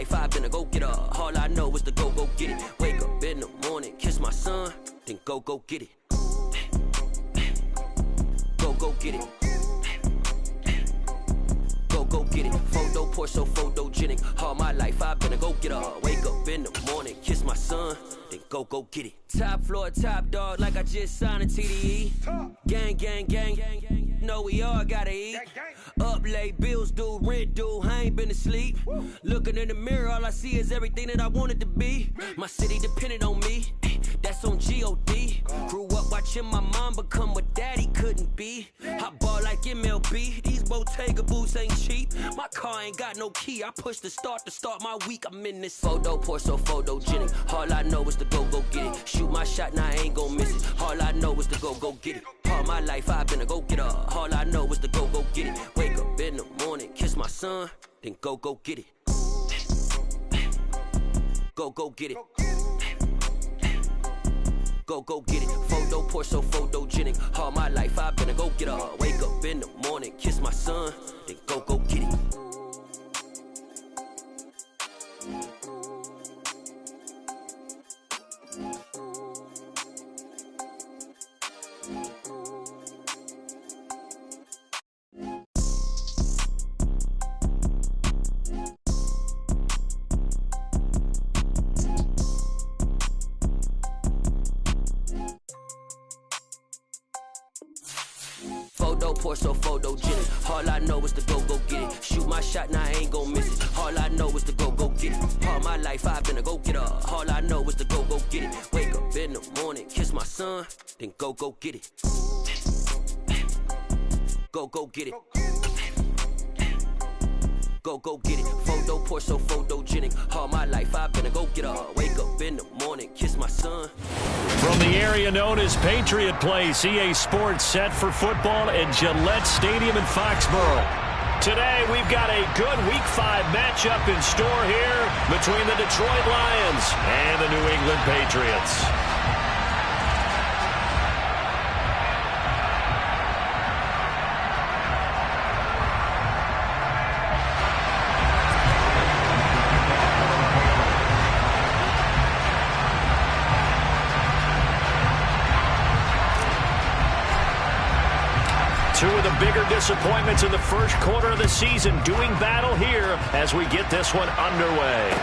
life, I've been a go-getter. All I know is to go get it. Wake up in the morning, kiss my son, then go get it. Go get it. Go get it. Photo poor, so photogenic. All my life, I've been a go-getter. Wake up in the morning, kiss my son, then go get it. Top floor, top dog, like I just signed a TDE. Gang, gang, gang, gang, gang. Know we all gotta eat. Up late, bills due, rent due, I ain't been asleep. Looking in the mirror, all I see is everything that I wanted to be. My city depended on me, that's on G.O.D. Grew up watching my mom become what daddy couldn't be. I ball like MLB, these Bottega boots ain't cheap. My car ain't got no key, I push the start to start my week. I'm in this photo poor, so photogenic. All I know is to go get it. Shoot my shot, now I ain't gon' miss it. All I know is to go get it. All my life, I've been a go-getter. All I know is to go get it. Wake up in the morning, kiss my son, then go get it. Go get it. Go get it. Photo poor, so photogenic. All my life, I've been a go-getter. Wake up in the morning, kiss my son, then go get it. Photo poor, so photogenic. All I know is to go get it. Shoot my shot, now I ain't gon' miss it. All I know is to go get it. All my life, I've been a go-getter. All I know is to go get it. Wake up in the morning, kiss my son, then go get it. Go get it. Go get it. Photo poor, so photogenic. All my life, I've been a go-getter. Wake up in the morning, kiss my son. From the area known as Patriot Place, EA Sports set for football at Gillette Stadium in Foxborough. Today, we've got a good Week 5 matchup in store here between the Detroit Lions and the New England Patriots. Two of the bigger disappointments in the first quarter of the season doing battle here as we get this one underway.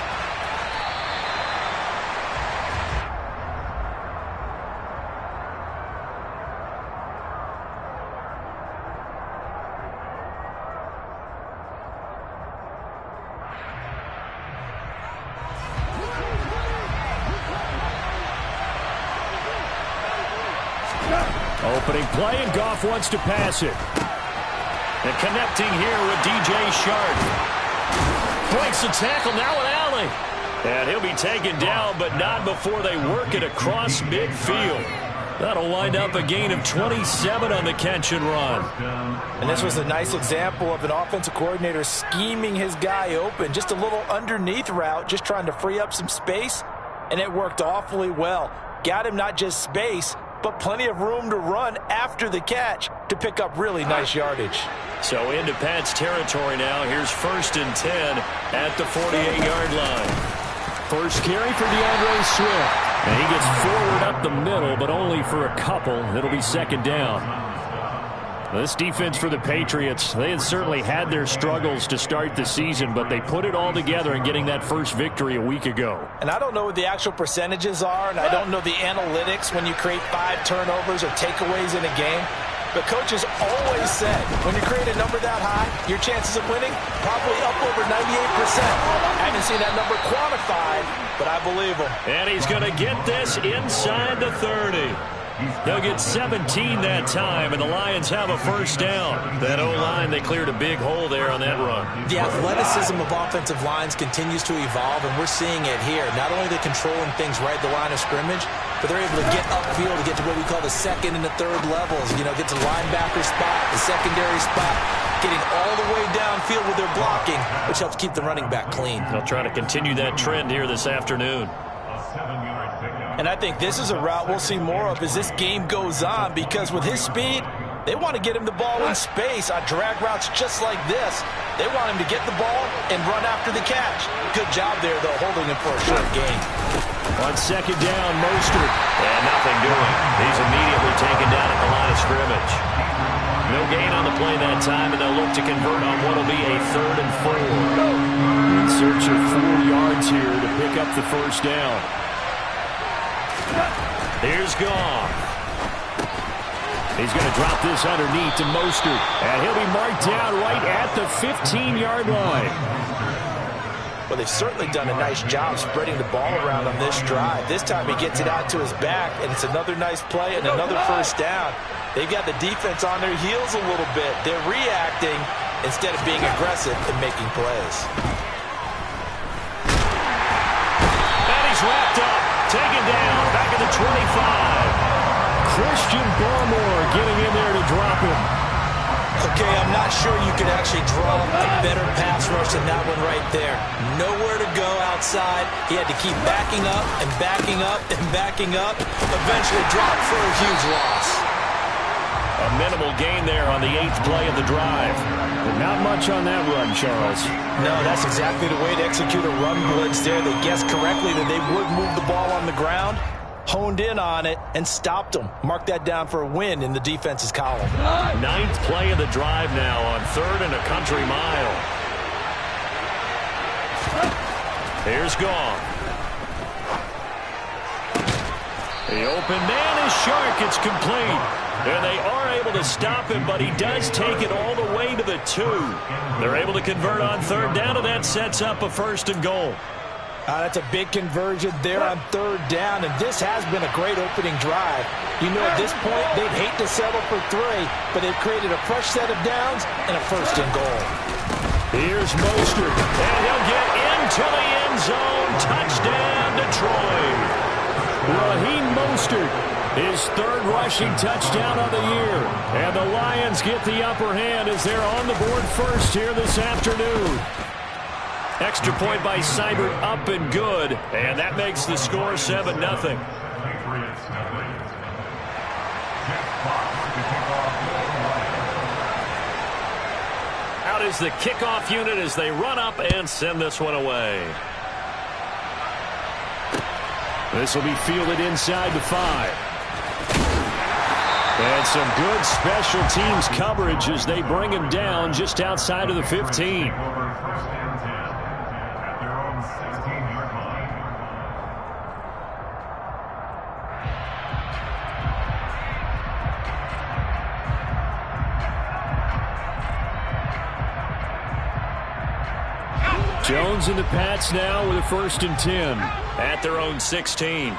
Opening play, and Goff wants to pass it. And connecting here with DJ Shark. Breaks the tackle, now with Allen. And he'll be taken down, but not before they work it across midfield. That'll wind up a gain of 27 on the catch and run. And this was a nice example of an offensive coordinator scheming his guy open. Just a little underneath route, just trying to free up some space. And it worked awfully well. Got him not just space, but plenty of room to run after the catch to pick up really nice yardage. So into Pat's territory now. Here's 1st and 10 at the 48-yard line. First carry for DeAndre Swift. And he gets forward up the middle, but only for a couple. It'll be 2nd down. This defense for the Patriots, they had certainly had their struggles to start the season, but they put it all together in getting that first victory a week ago. And I don't know what the actual percentages are, and I don't know the analytics when you create 5 turnovers or takeaways in a game. But coaches always said, when you create a number that high, your chances of winning probably up over 98%. I haven't seen that number quantified, but I believe him. And he's going to get this inside the 30. They'll get 17 that time, and the Lions have a first down. That O-line, they cleared a big hole there on that run. The athleticism of offensive lines continues to evolve, and we're seeing it here. Not only are they controlling things right at the line of scrimmage, but they're able to get upfield to get to what we call the 2nd and the 3rd levels. You know, get to the linebacker spot, the secondary spot, getting all the way downfield with their blocking, which helps keep the running back clean. They'll try to continue that trend here this afternoon. And I think this is a route we'll see more of as this game goes on, because with his speed, they want to get him the ball in space on drag routes just like this. They want him to get the ball and run after the catch. Good job there, though, holding him for a short gain. On second down, Mostert. And nothing doing. He's immediately taken down at the line of scrimmage. No gain on the play that time, and they'll look to convert on what will be a 3rd and 4. In search of 4 yards here to pick up the first down. Here's Goff. He's going to drop this underneath to Mostert, and he'll be marked down right at the 15-yard line. Well, they've certainly done a nice job spreading the ball around on this drive. This time he gets it out to his back, and it's another nice play and another first down. They've got the defense on their heels a little bit. They're reacting instead of being aggressive and making plays. And he's wrapped up, taken down, back at the 25. Christian Barmore getting in there to drop him. Okay, I'm not sure you could actually draw a better pass rush than that one right there. Nowhere to go outside. He had to keep backing up and backing up and backing up. Eventually dropped for a huge loss. A minimal gain there on the 8th play of the drive. But not much on that run, Charles. No, that's exactly the way to execute a run blitz there. They guessed correctly that they would move the ball on the ground, honed in on it, and stopped them. Mark that down for a win in the defense's column. 9th play of the drive now on 3rd and a country mile. Here's Goff. The open man is Shark. It's complete. And they are able to stop him, but he does take it all the way to the 2. They're able to convert on 3rd down, and that sets up a 1st and goal. That's a big conversion there on 3rd down, and this has been a great opening drive. You know, at this point, they'd hate to settle for 3, but they've created a fresh set of downs and a 1st and goal. Here's Mostert, and he'll get into the end zone. Touchdown, Detroit. Raheem Mostert, his 3rd rushing touchdown of the year. And the Lions get the upper hand as they're on the board first here this afternoon. Extra point by Seibert, up and good. And that makes the score 7-0. Out is the kickoff unit as they run up and send this one away. This will be fielded inside the 5. And some good special teams coverage as they bring him down just outside of the 15. Jones and the Pats now with a 1st and 10 at their own 16.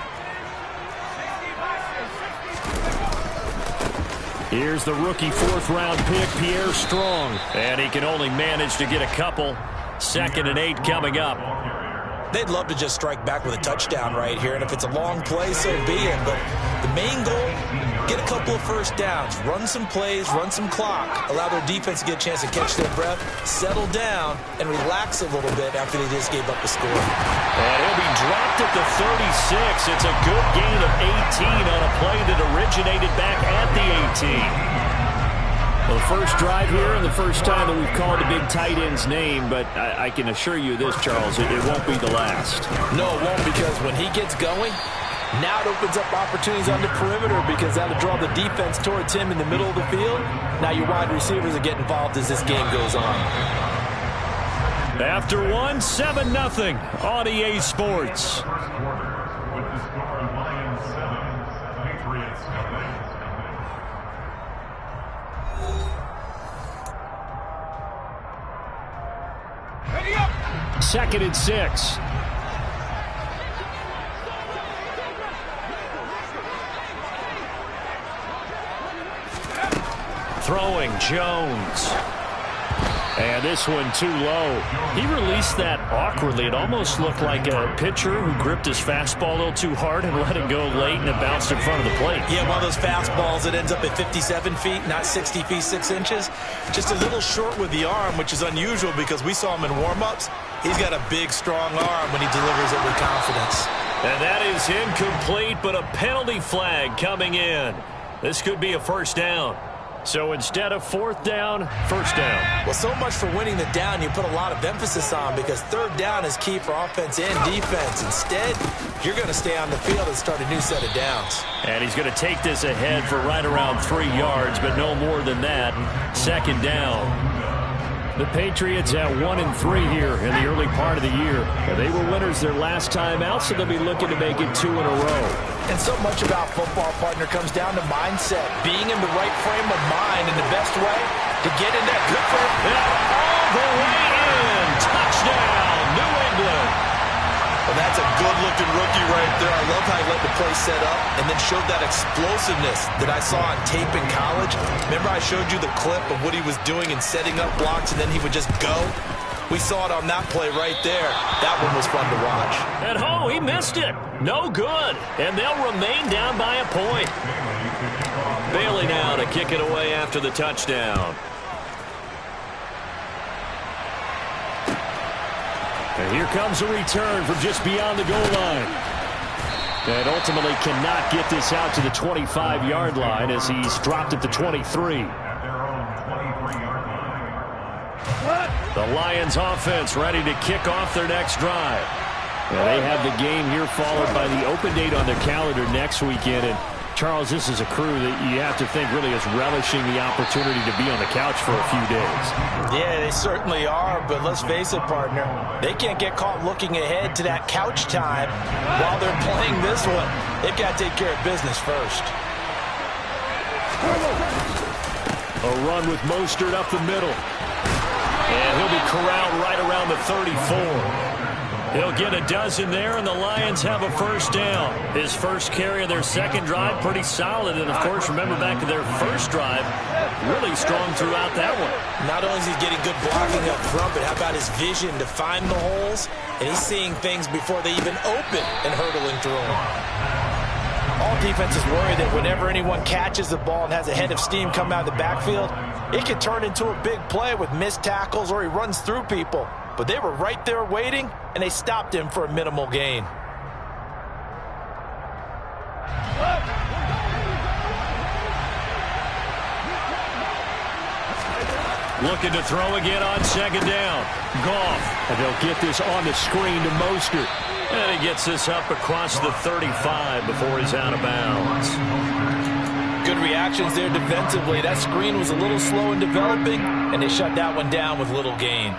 Here's the rookie 4th-round pick, Pierre Strong. And he can only manage to get a couple. 2nd and 8 coming up. They'd love to just strike back with a touchdown right here, and if it's a long play, so be it. But the main goal, get a couple of 1st downs, run some plays, run some clock, allow their defense to get a chance to catch their breath, settle down, and relax a little bit after they just gave up the score. And he'll be dropped at the 36. It's a good gain of 18 on a play that originated back at the 18. Well, the first drive here and the first time that we've called a big tight end's name, but I can assure you this, Charles, it won't be the last. No, it won't, because when he gets going, now it opens up opportunities on the perimeter because that'll draw the defense towards him in the middle of the field. Now your wide receivers will get involved as this game goes on. After one, 7-0 on EA Sports. Second and 6. Throwing Jones. And this one too low. He released that awkwardly. It almost looked like a pitcher who gripped his fastball a little too hard and let it go late, and it bounced in front of the plate. Yeah, one of those fastballs that ends up at 57 feet, not 60 feet, 6 inches. Just a little short with the arm, which is unusual because we saw him in warm-ups. He's got a big, strong arm when he delivers it with confidence. And that is incomplete, but a penalty flag coming in. This could be a 1st down. So instead of fourth down, first down. Well, so much for winning the down you put a lot of emphasis on, because third down is key for offense and defense. Instead, you're going to stay on the field and start a new set of downs. And he's going to take this ahead for right around 3 yards, but no more than that. Second down. The Patriots at 1-3 here in the early part of the year. They were winners their last time out, so they'll be looking to make it 2 in a row. And so much about football, partner, comes down to mindset. Being in the right frame of mind, and the best way to get in that good frame. All the way in. Touchdown, New England. Well, that's a good-looking rookie right there. I love how he let the play set up and then showed that explosiveness that I saw on tape in college. Remember I showed you the clip of what he was doing and setting up blocks, and then he would just go? We saw it on that play right there. That one was fun to watch. And he missed it. No good. And they'll remain down by a point. Bailey now to kick it away after the touchdown. And here comes a return from just beyond the goal line. And ultimately cannot get this out to the 25-yard line as he's dropped at the 23. The Lions offense ready to kick off their next drive. And they have the game here followed by the open date on their calendar next weekend. And Charles, this is a crew that you have to think really is relishing the opportunity to be on the couch for a few days. Yeah, they certainly are, but let's face it, partner. They can't get caught looking ahead to that couch time while they're playing this one. They've got to take care of business first. A run with Mostert up the middle. And he'll be corralled right around the 34. He'll get a dozen there, and the Lions have a first down. His first carry of their second drive, pretty solid. And, of course, remember back to their first drive, really strong throughout that one. Not only is he getting good blocking up front, but how about his vision to find the holes? And he's seeing things before they even open and hurdling through them. All defenses worry that whenever anyone catches the ball and has a head of steam come out of the backfield, it can turn into a big play with missed tackles or he runs through people. But they were right there waiting, and they stopped him for a minimal gain. Looking to throw again on second down. Goff. And they'll get this on the screen to Mostert. And he gets this up across the 35 before he's out of bounds. Good reactions there defensively. That screen was a little slow in developing, and they shut that one down with little gain.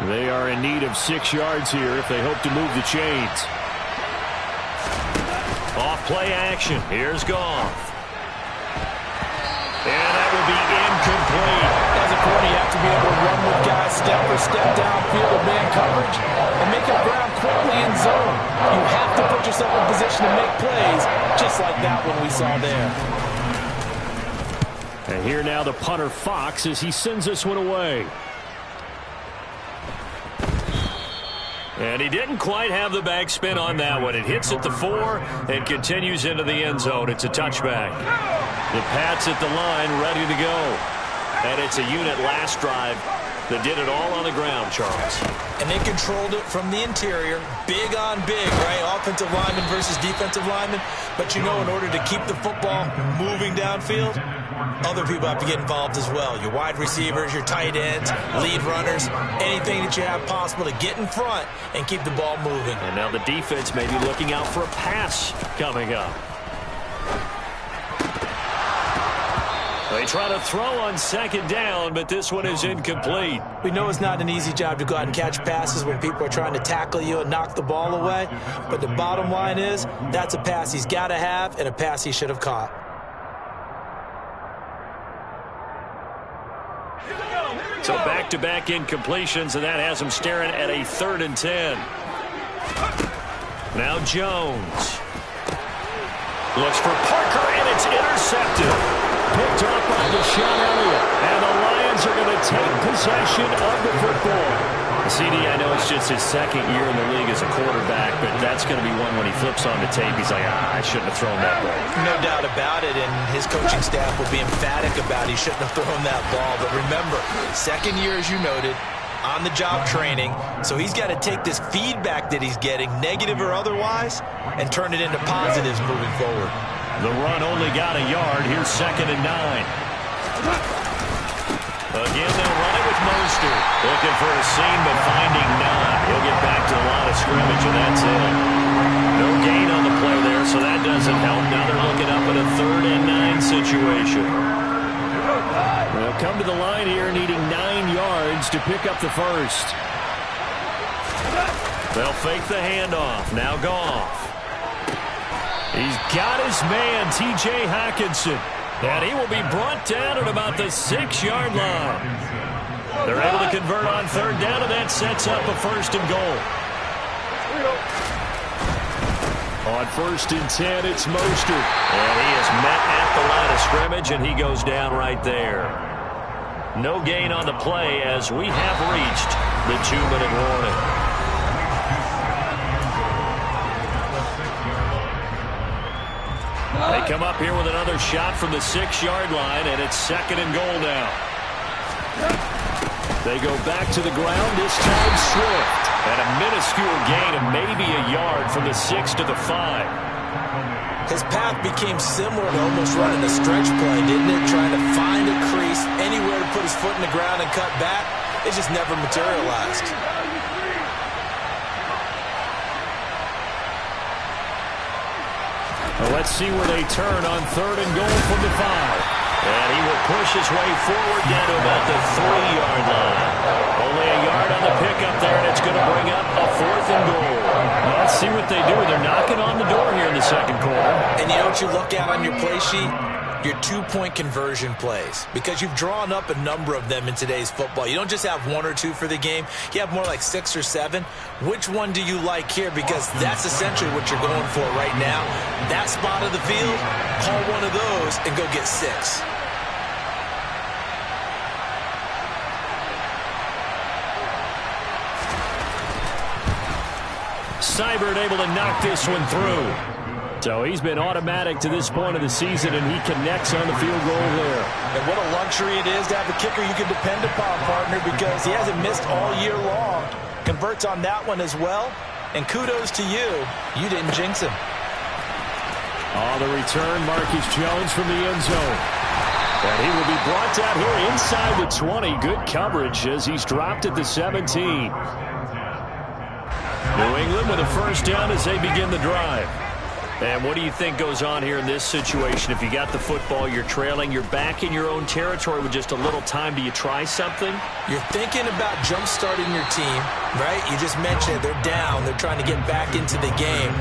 They are in need of 6 yards here if they hope to move the chains. Off play action. Here's Goff. And that will be incomplete. As a corner, you have to be able to run with guys step for step downfield of man coverage and make up ground quickly in zone. You have to put yourself in position to make plays, just like that one we saw there. And here now the punter Fox as he sends this one away. And he didn't quite have the backspin on that one. It hits at the 4 and continues into the end zone. It's a touchback. The Pats at the line ready to go. And it's a unit last drive that did it all on the ground, Charles. And they controlled it from the interior. Big on big, right? Offensive lineman versus defensive lineman. But, you know, in order to keep the football moving downfield, other people have to get involved as well. Your wide receivers, your tight ends, lead runners, anything that you have possible to get in front and keep the ball moving. And now the defense may be looking out for a pass coming up. They try to throw on second down, but this one is incomplete. We know it's not an easy job to go out and catch passes when people are trying to tackle you and knock the ball away. But the bottom line is, that's a pass he's got to have and a pass he should have caught. So back-to-back incompletions, and that has him staring at a 3rd and 10. Now Jones. Looks for Parker, and it's intercepted. Picked off by Deshaun Elliott. And the Lions are going to take possession of the football. CD, I know it's just his second year in the league as a quarterback, but that's going to be one when he flips on the tape. He's like, I shouldn't have thrown that ball. No doubt about it, and his coaching staff will be emphatic about he shouldn't have thrown that ball. But remember, second year, as you noted, on-the-job training, so he's got to take this feedback that he's getting, negative or otherwise, and turn it into positives moving forward. The run only got a yard. Here's 2nd and 9. Again, they'll run it with Mostert. Looking for a seam, but finding none. He'll get back to the line of scrimmage, and that's it. No gain on the play there, so that doesn't help. Now they're looking up at a 3rd and 9 situation. They'll come to the line here needing 9 yards to pick up the first. They'll fake the handoff. Now Goff. He's got his man, T.J. Hockenson. And he will be brought down at about the 6-yard line. They're able to convert on 3rd down, and that sets up a 1st and goal. On 1st and 10, it's Mostert. And he is met at the line of scrimmage, and he goes down right there. No gain on the play as we have reached the 2-minute warning. They come up here with another shot from the 6-yard line, and it's 2nd and goal now. They go back to the ground, this time Swift. And a minuscule gain of maybe a yard from the 6 to the 5. His path became similar to almost running a stretch play, didn't it? Trying to find a crease, anywhere to put his foot in the ground and cut back. It just never materialized. Let's see where they turn on 3rd and goal from the 5. And he will push his way forward down to about the 3-yard line. Only a yard on the pickup there, and it's going to bring up a 4th and goal. Let's see what they do. They're knocking on the door here in the 2nd quarter. And you know what you look at on your play sheet? Your 2-point conversion plays, because you've drawn up a number of them in today's football. You don't just have 1 or 2 for the game. You have more like 6 or 7. Which one do you like here? Because that's essentially what you're going for right now. That spot of the field, call one of those and go get 6. Seibert able to knock this one through. So he's been automatic to this point of the season, and he connects on the field goal there. And what a luxury it is to have a kicker you can depend upon, partner, because he hasn't missed all year long. Converts on that one as well. And kudos to you. You didn't jinx him. On the return, Marcus Jones from the end zone. And he will be brought down here inside the 20. Good coverage as he's dropped at the 17. New England with a 1st down as they begin the drive. And what do you think goes on here in this situation? If you got the football, you're trailing, you're back in your own territory with just a little time. Do you try something? You're thinking about jump-starting your team, right? You just mentioned it. They're down. They're trying to get back into the game.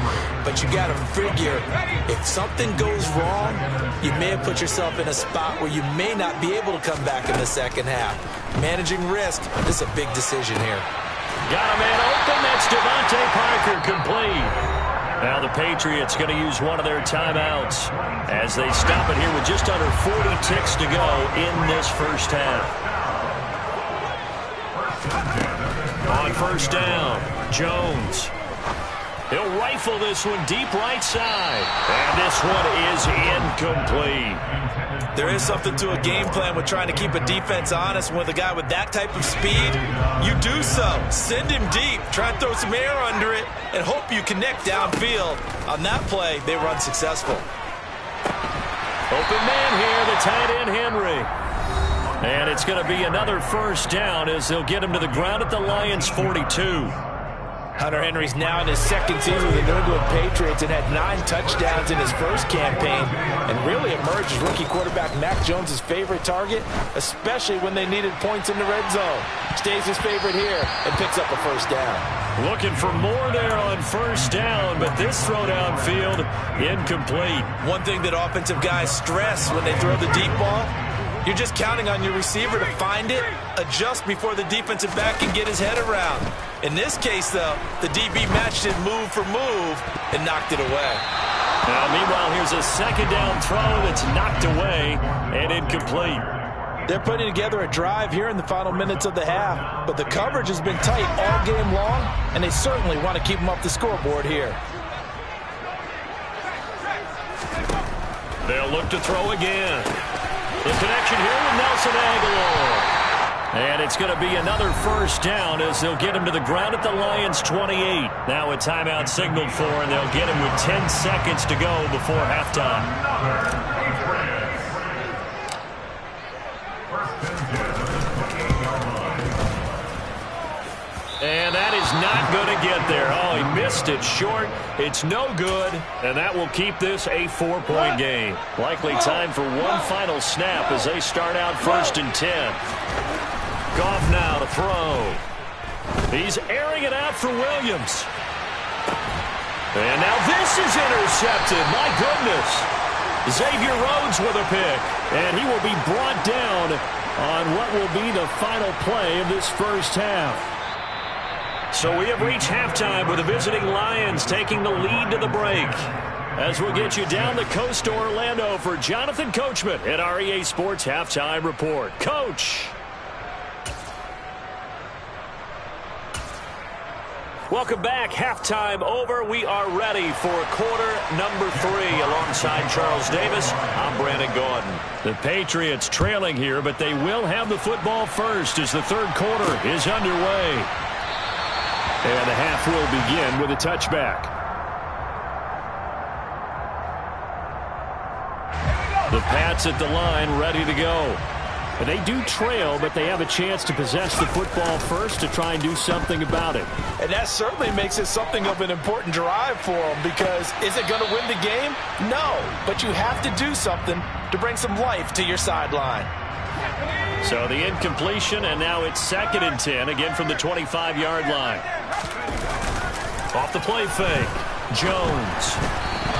But you got to figure, if something goes wrong, you may have put yourself in a spot where you may not be able to come back in the 2nd half. Managing risk, this is a big decision here. Got a man open. That's Devontae Parker, complete. Now the Patriots going to use one of their timeouts as they stop it here with just under 40 ticks to go in this 1st half. On 1st down, Jones. He'll rifle this one deep right side. And this one is incomplete. There is something to a game plan with trying to keep a defense honest. And with a guy with that type of speed, you do so. Send him deep. Try and throw some air under it and hope you connect downfield. On that play, they run successful. Open man here, the tight end Henry. And it's going to be another 1st down as they'll get him to the ground at the Lions' 42. Hunter Henry's now in his 2nd season with the New England Patriots and had 9 touchdowns in his first campaign and really emerged as rookie quarterback Mac Jones' favorite target, especially when they needed points in the red zone. Stays his favorite here and picks up a 1st down. Looking for more there on 1st down, but this throw downfield incomplete. One thing that offensive guys stress when they throw the deep ball, you're just counting on your receiver to find it, adjust before the defensive back can get his head around. In this case, though, the DB matched it move for move and knocked it away. Now, meanwhile, here's a 2nd down throw that's knocked away and incomplete. They're putting together a drive here in the final minutes of the half, but the coverage has been tight all game long, and they certainly want to keep them off the scoreboard here. They'll look to throw again. The connection here with Nelson Aguilar. And it's going to be another first down as they'll get him to the ground at the Lions' 28. Now a timeout signaled for, and they'll get him with 10 seconds to go before halftime. And that is not going to get there. Oh, he missed it short. It's no good, and that will keep this a 4-point game. Likely time for one final snap as they start out 1st and 10. Goff now to throw. He's airing it out for Williams. And now this is intercepted. My goodness. Xavier Rhodes with a pick. And he will be brought down on what will be the final play of this first half. So we have reached halftime with the visiting Lions taking the lead to the break. As we'll get you down the coast to Orlando for Jonathan Coachman at our EA Sports Halftime Report. Coach. Welcome back. Halftime over. We are ready for quarter number 3 alongside Charles Davis. I'm Brandon Gaudin. The Patriots trailing here, but they will have the football first as the third quarter is underway. And the half will begin with a touchback. The Pats at the line ready to go. And they do trail, but they have a chance to possess the football first to try and do something about it. And that certainly makes it something of an important drive for them, because is it going to win the game? No, but you have to do something to bring some life to your sideline. So the incompletion, and now it's 2nd and 10, again from the 25-yard line. Off the play fake, Jones.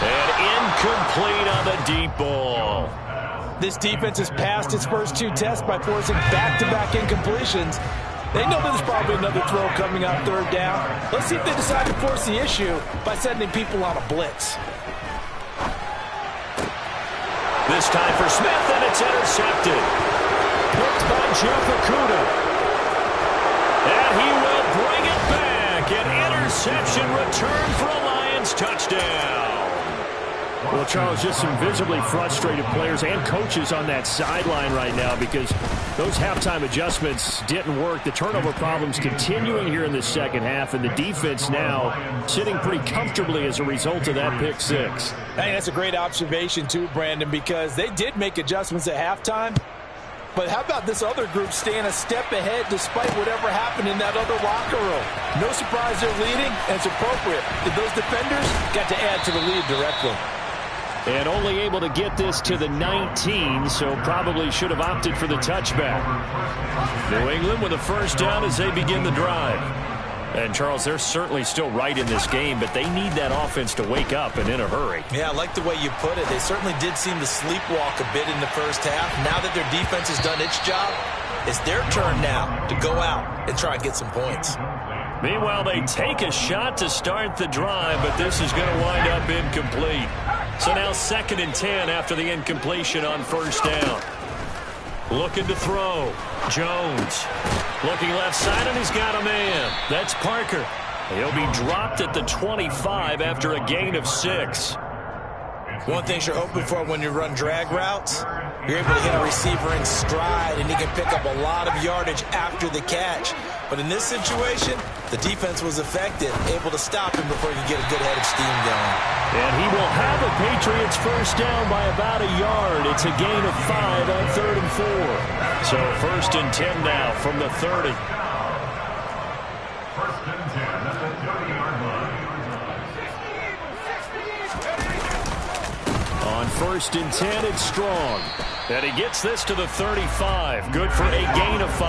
And incomplete on the deep ball. This defense has passed its first 2 tests by forcing back-to-back incompletions. They know there's probably another throw coming on 3rd down. Let's see if they decide to force the issue by sending people on a blitz. This time for Smith, and it's intercepted. Picked by Jeff Okudah. And he will bring it back. An interception return for a Lions touchdown. Well, Charles, just some visibly frustrated players and coaches on that sideline right now because those halftime adjustments didn't work. The turnover problems continuing here in the second half, and the defense now sitting pretty comfortably as a result of that pick 6. I think that's a great observation too, Brandon, because they did make adjustments at halftime. But how about this other group staying a step ahead despite whatever happened in that other locker room? No surprise they're leading, and it's appropriate. Those defenders got to add to the lead directly. And only able to get this to the 19, so probably should have opted for the touchback. New England with a first down as they begin the drive. And, Charles, they're certainly still right in this game, but they need that offense to wake up and in a hurry. Yeah, I like the way you put it. They certainly did seem to sleepwalk a bit in the first half. Now that their defense has done its job, it's their turn now to go out and try and get some points. Meanwhile, they take a shot to start the drive, but this is going to wind up incomplete. So now 2nd and 10 after the incompletion on first down. Looking to throw. Jones. Looking left side, and he's got a man. That's Parker. He'll be dropped at the 25 after a gain of 6. One thing you're hoping for when you run drag routes, you're able to hit a receiver in stride, and he can pick up a lot of yardage after the catch. But in this situation, the defense was effective, able to stop him before he could get a good head of steam going. And he will have a Patriots first down by about a yard. It's a gain of 5 on 3rd and 4. So 1st and 10 now from the 30. 1st and 10 at the 30-yard line. On 1st and 10, it's Strong. And he gets this to the 35. Good for a gain of 5.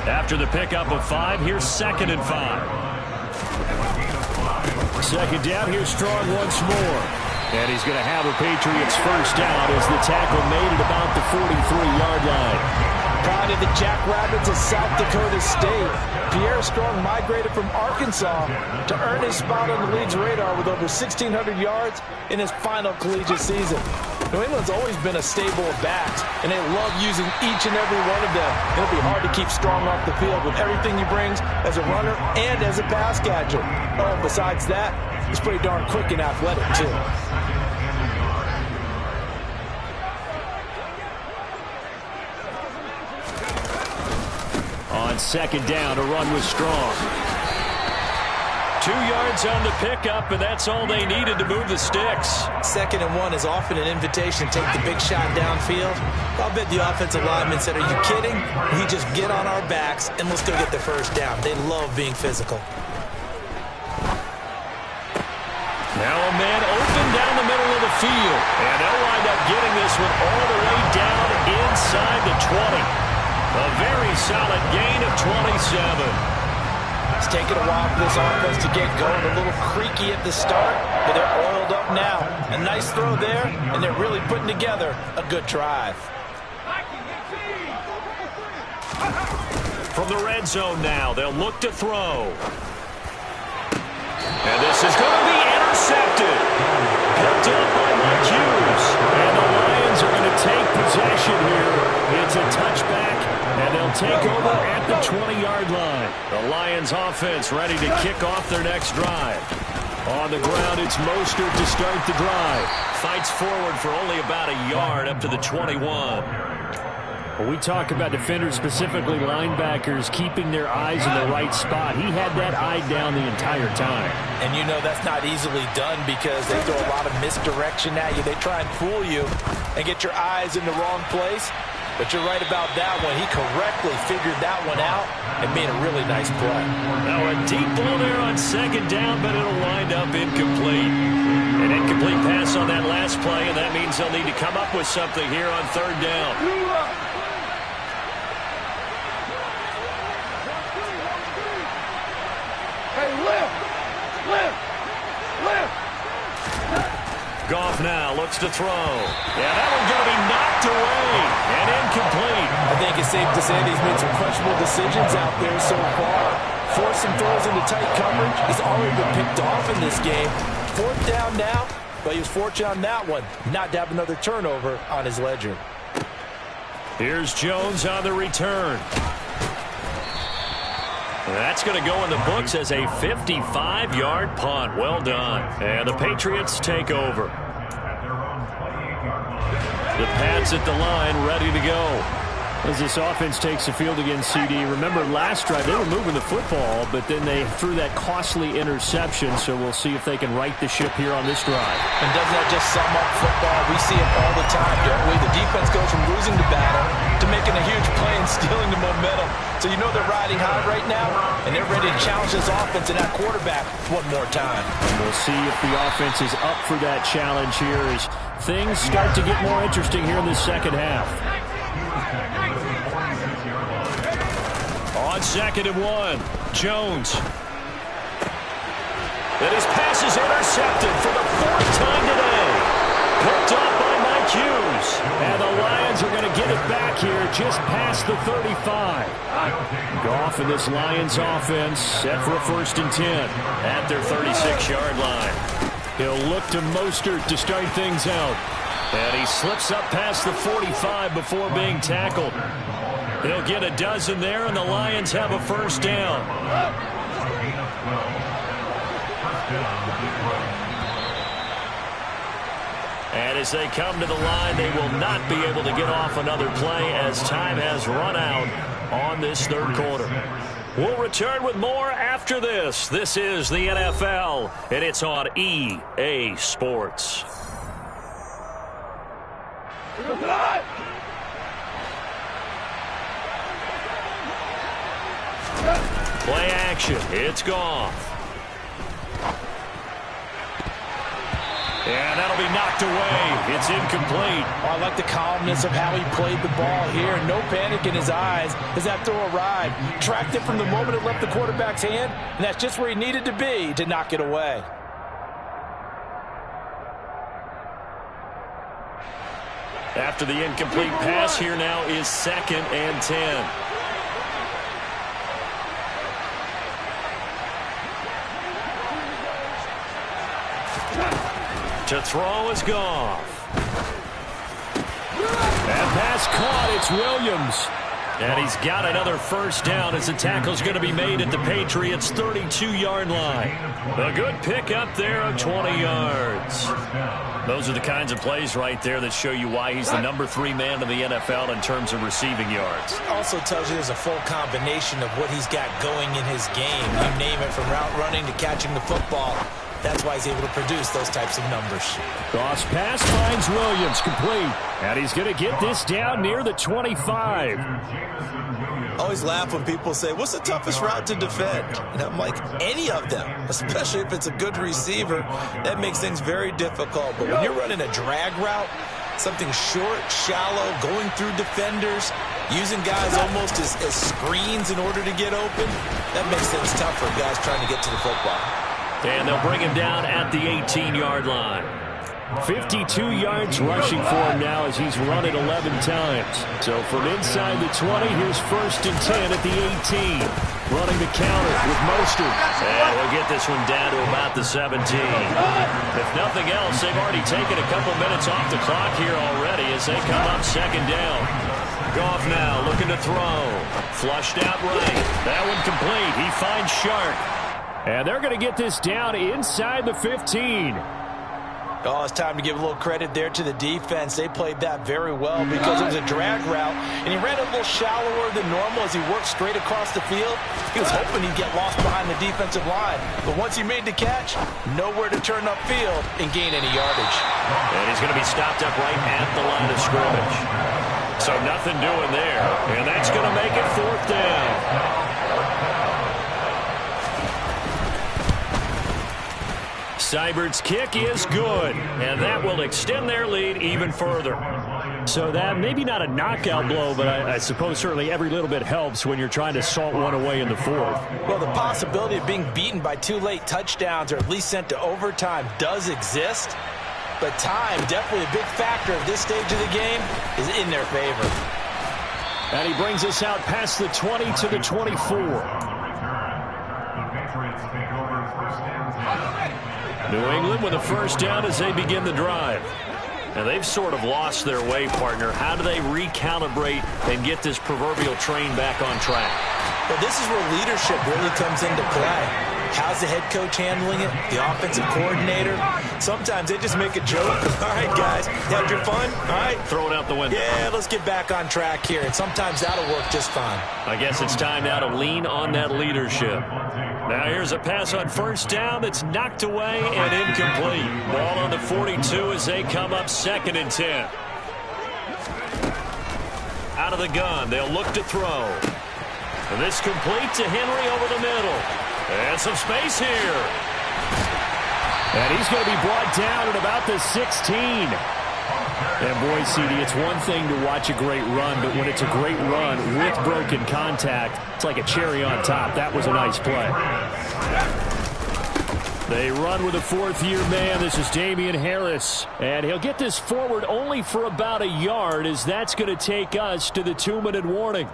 After the pickup of 5, here's 2nd and 5. 2nd down, here's Strong once more. And he's going to have a Patriots first down as the tackle made at about the 43-yard line. Pride of the Jackrabbits of South Dakota State. Pierre Strong migrated from Arkansas to earn his spot on the league's radar with over 1,600 yards in his final collegiate season. New England's always been a stable of backs, and they love using each and every one of them. It'll be hard to keep Strong off the field with everything he brings as a runner and as a pass catcher. Oh, besides that, he's pretty darn quick and athletic, too. on second down to run with Strong. 2 yards on the pickup, and that's all they needed to move the sticks. 2nd and 1 is often an invitation to take the big shot downfield. I'll bet the offensive lineman said, "Are you kidding? We just get on our backs and let's go get the first down." They love being physical. Now a man open down the middle of the field, and they'll wind up getting this one all the way down inside the 20. A very solid gain of 27. It's taken a while for this offense to get going. A little creaky at the start, but they're oiled up now. A nice throw there, and they're really putting together a good drive. From the red zone now, they'll look to throw. And this is going to be intercepted. Picked up by Mike Hughes. And the Lions are going to take possession here. It's a touchback, and they'll take over at the 20-yard line. The Lions offense ready to kick off their next drive. On the ground, it's Mostert to start the drive. Fights forward for only about a yard up to the 21. When we talk about defenders, specifically linebackers, keeping their eyes in the right spot, he had that eye down the entire time. And you know that's not easily done because they throw a lot of misdirection at you. They try and fool you and get your eyes in the wrong place. But you're right about that one. He correctly figured that one out and made a really nice play. Now a deep ball there on second down, but it'll wind up incomplete. An incomplete pass on that last play, and that means they'll need to come up with something here on third down. Goff now looks to throw. Yeah, that one's going to be knocked away and incomplete. I think it's safe to say he's made some questionable decisions out there so far. Forcing throws into tight coverage. He's already been picked off in this game. 4th down now, but he was fortunate on that one not to have another turnover on his ledger. Here's Jones on the return. That's going to go in the books as a 55-yard punt. Well done. And the Patriots take over. The Pats at the line, ready to go. As this offense takes the field against CD, remember last drive they were moving the football, but then they threw that costly interception, so we'll see if they can right the ship here on this drive. And doesn't that just sum up football? We see it all the time, don't we? The defense goes from losing the battle to making a huge play and stealing the momentum. So you know they're riding high right now, and they're ready to challenge this offense and that quarterback one more time. And we'll see if the offense is up for that challenge here as things start to get more interesting here in the second half. On 2nd and 1, Jones. And his pass is intercepted for the 4th time today. Picked up by Mike Hughes. And the Lions are going to get it back here just past the 35. Goff and this Lions offense set for a 1st and 10 at their 36-yard line. He'll look to Mostert to start things out. And he slips up past the 45 before being tackled. He'll get a dozen there, and the Lions have a 1st down. And as they come to the line, they will not be able to get off another play as time has run out on this 3rd quarter. We'll return with more after this. This is the NFL, and it's on EA Sports. Play action. It's Goff. And that'll be knocked away. It's incomplete. Oh, I like the calmness of how he played the ball here. No panic in his eyes as that throw arrived. Tracked it from the moment it left the quarterback's hand, and that's just where he needed to be to knock it away. After the incomplete pass, here now is 2nd and 10. To throw is Goff. That pass caught. It's Williams. And he's got another first down as the tackle's going to be made at the Patriots' 32-yard line. A good pick up there of 20 yards. Those are the kinds of plays right there that show you why he's the number 3 man in the NFL in terms of receiving yards. Also tells you there's a full combination of what he's got going in his game. You name it, from route running to catching the football. That's why he's able to produce those types of numbers. Cross pass finds Williams, complete. And he's going to get this down near the 25. I always laugh when people say, what's the toughest route to defend? And I'm like, any of them, especially if it's a good receiver. That makes things very difficult. But when you're running a drag route, something short, shallow, going through defenders, using guys almost as screens in order to get open, that makes things tough for guys trying to get to the football. And they'll bring him down at the 18-yard line. 52 yards rushing for him now as he's run it 11 times. So from inside the 20, here's 1st and 10 at the 18. Running the counter with Mostert. And he'll get this one down to about the 17. If nothing else, they've already taken a couple minutes off the clock here already as they come up 2nd down. Goff now looking to throw. Flushed out right. That one complete. He finds Sharp. And they're going to get this down inside the 15. Oh, it's time to give a little credit there to the defense. They played that very well because it was a drag route, and he ran a little shallower than normal as he worked straight across the field. He was hoping he'd get lost behind the defensive line. But once he made the catch, nowhere to turn upfield and gain any yardage. And he's going to be stopped up right at the line of scrimmage. So nothing doing there. And that's going to make it 4th down. Seibert's kick is good, and that will extend their lead even further. So that maybe not a knockout blow, but I suppose certainly every little bit helps when you're trying to salt one away in the 4th. Well, the possibility of being beaten by 2 late touchdowns or at least sent to overtime does exist, but time, definitely a big factor at this stage of the game, is in their favor. And he brings us out past the 20 to the 24. New England with a first down as they begin the drive. And they've sort of lost their way, partner. How do they recalibrate and get this proverbial train back on track? Well, this is where leadership really comes into play. How's the head coach handling it? The offensive coordinator? Sometimes they just make a joke. All right, guys, had your fun? All right. Throw it out the window. Yeah, let's get back on track here. And sometimes that'll work just fine. I guess it's time now to lean on that leadership. Now here's a pass on first down that's knocked away and incomplete. Ball on the 42 as they come up 2nd and 10. Out of the gun, they'll look to throw. And this complete to Henry over the middle. And some space here. And he's going to be brought down at about the 16. And boy, CD, it's one thing to watch a great run, but when it's a great run with broken contact, it's like a cherry on top. That was a nice play. They run with a 4th-year man. This is Damian Harris. And he'll get this forward only for about a yard, as that's going to take us to the 2-minute warning.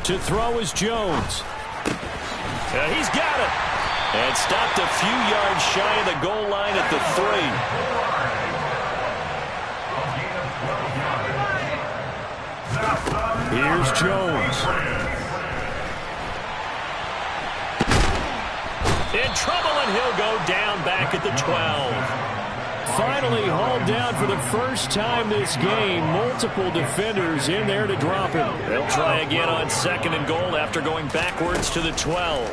To throw is Jones. He's got it. And stopped a few yards shy of the goal line at the 3. Here's Jones. In trouble, and he'll go down back at the 12. Finally hauled down for the first time this game. Multiple defenders in there to drop him. They'll try again on 2nd and goal after going backwards to the 12.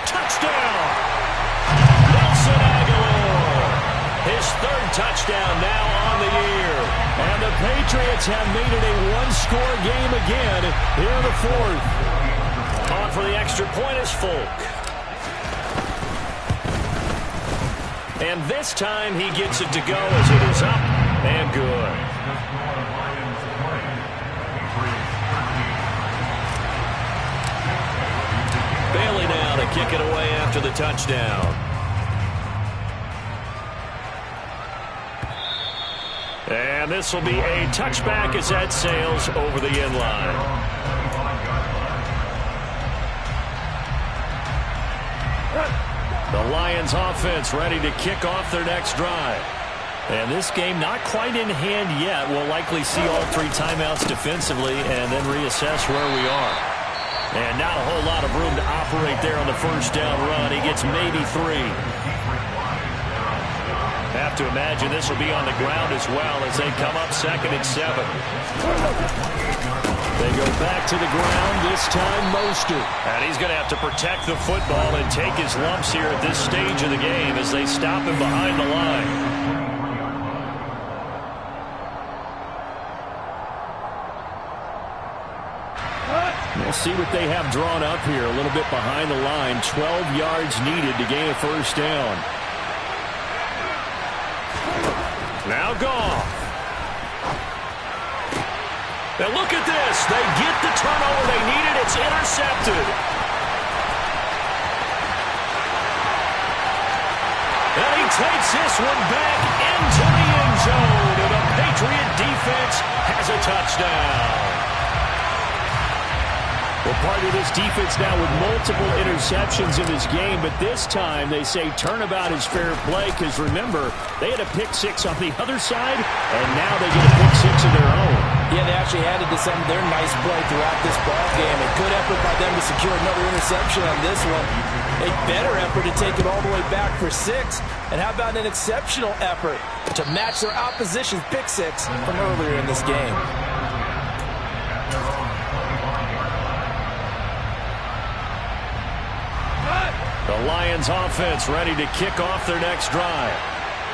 Touchdown! Nelson Aguilar. His 3rd touchdown now on the year. And the Patriots have made it a one-score game again here in the 4th. On for the extra point is Folk. And this time he gets it to go as it is up and good. Bailey now to kick it away after the touchdown. And this will be a touchback as that sails over the end line. The Lions offense ready to kick off their next drive. And this game not quite in hand yet. We'll likely see all 3 timeouts defensively and then reassess where we are. And not a whole lot of room to operate there on the first down run. He gets maybe 3. Have to imagine this will be on the ground as well as they come up 2nd and 7. They go back to the ground, this time Mostert. And he's going to have to protect the football and take his lumps here at this stage of the game as they stop him behind the line. We'll see what they have drawn up here. A little bit behind the line. 12 yards needed to gain a first down. Now Goff. Now look at this. They get the turnover they needed. It's intercepted. And he takes this one back into the end zone. And the Patriot defense has a touchdown. Well, part of this defense now with multiple interceptions in this game, but this time they say turnabout is fair play because, remember, they had a pick-6 on the other side, and now they get a pick-6 of their own. Yeah, they actually added to some of their nice play throughout this ball game. A good effort by them to secure another interception on this one. A better effort to take it all the way back for 6. And how about an exceptional effort to match their opposition's pick-6 from earlier in this game? The Lions offense ready to kick off their next drive.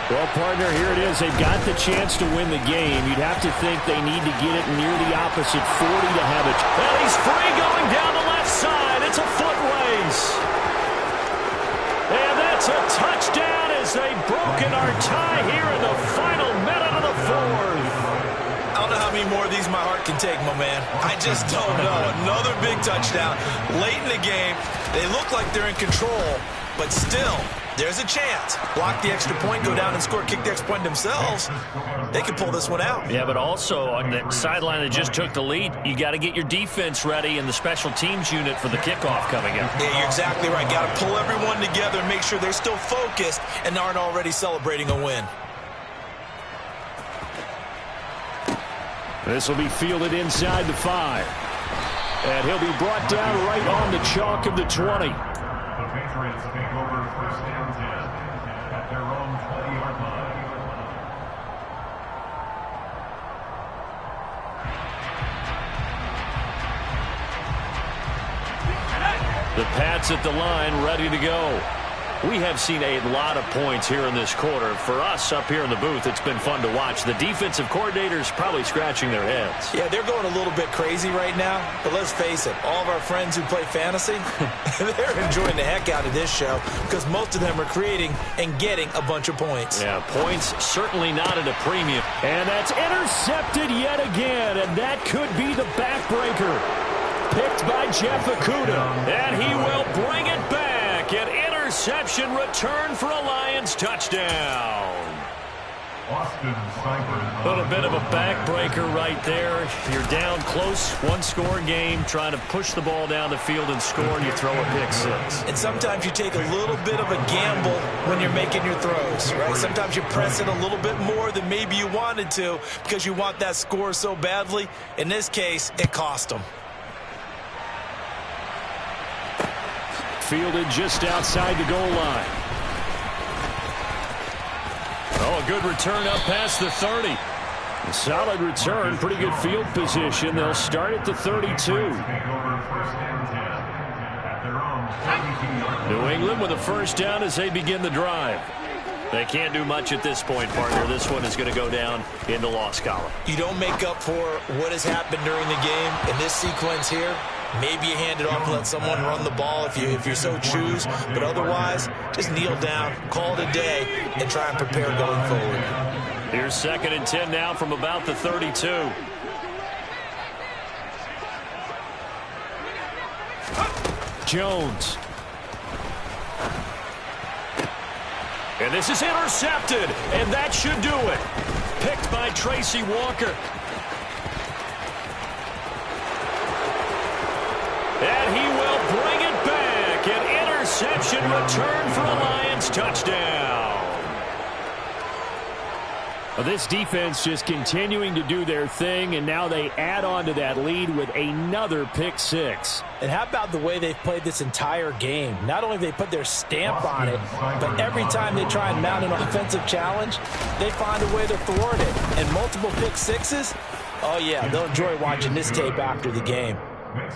Well, partner, here it is. They've got the chance to win the game. You'd have to think they need to get it near the opposite 40 to have it. And he's free going down the left side. It's a foot race. And that's a touchdown as they've broken our tie here in the final minute of the 4th. I don't know how many more of these my heart can take, my man. I just don't know. Another big touchdown. Late in the game, they look like they're in control, but still, there's a chance. Block the extra point, go down and score, kick the extra point themselves. They could pull this one out. Yeah, but also on the sideline that just took the lead, you got to get your defense ready and the special teams unit for the kickoff coming up. Yeah, you're exactly right. Got to pull everyone together and make sure they're still focused and aren't already celebrating a win. This will be fielded inside the 5. And he'll be brought down right on the chalk of the 20. The Patriots take over 1st and 10 at their own 20-yard line. The Pats at the line, ready to go. We have seen a lot of points here in this quarter. For us up here in the booth, it's been fun to watch. The defensive coordinators probably scratching their heads. Yeah, they're going a little bit crazy right now. But let's face it, all of our friends who play fantasy, they're enjoying the heck out of this show because most of them are creating and getting a bunch of points. Yeah, points certainly not at a premium. And that's intercepted yet again, and that could be the backbreaker. Picked by Jeff Okudah, and he will bring it back. An interception return for a Lions touchdown. A little bit of a backbreaker right there. You're down close, one-score game, trying to push the ball down the field and score, and you throw a pick-6. And sometimes you take a little bit of a gamble when you're making your throws, right? Sometimes you press it a little bit more than maybe you wanted to because you want that score so badly. In this case, it cost them. Fielded just outside the goal line. Oh, a good return up past the 30. A solid return, pretty good field position. They'll start at the 32. New England with a first down as they begin the drive. They can't do much at this point, partner. This one is going to go down in the loss column. You don't make up for what has happened during the game in this sequence here. Maybe you hand it off and let someone run the ball if you so choose. But otherwise, just kneel down, call it a day, and try and prepare going forward. Here's 2nd and 10 now from about the 32. Jones. And this is intercepted, and that should do it. Picked by Tracy Walker. And he will bring it back. An interception interception, return for a Lions touchdown. Well, this defense just continuing to do their thing, and now they add on to that lead with another pick six. And how about the way they've played this entire game? Not only have they put their stamp on it, but every time they try and mount an offensive challenge, they find a way to thwart it. And multiple pick sixes, oh yeah, they'll enjoy watching this tape after the game.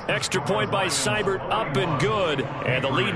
Extra point by Seibert, up and good. And the lead now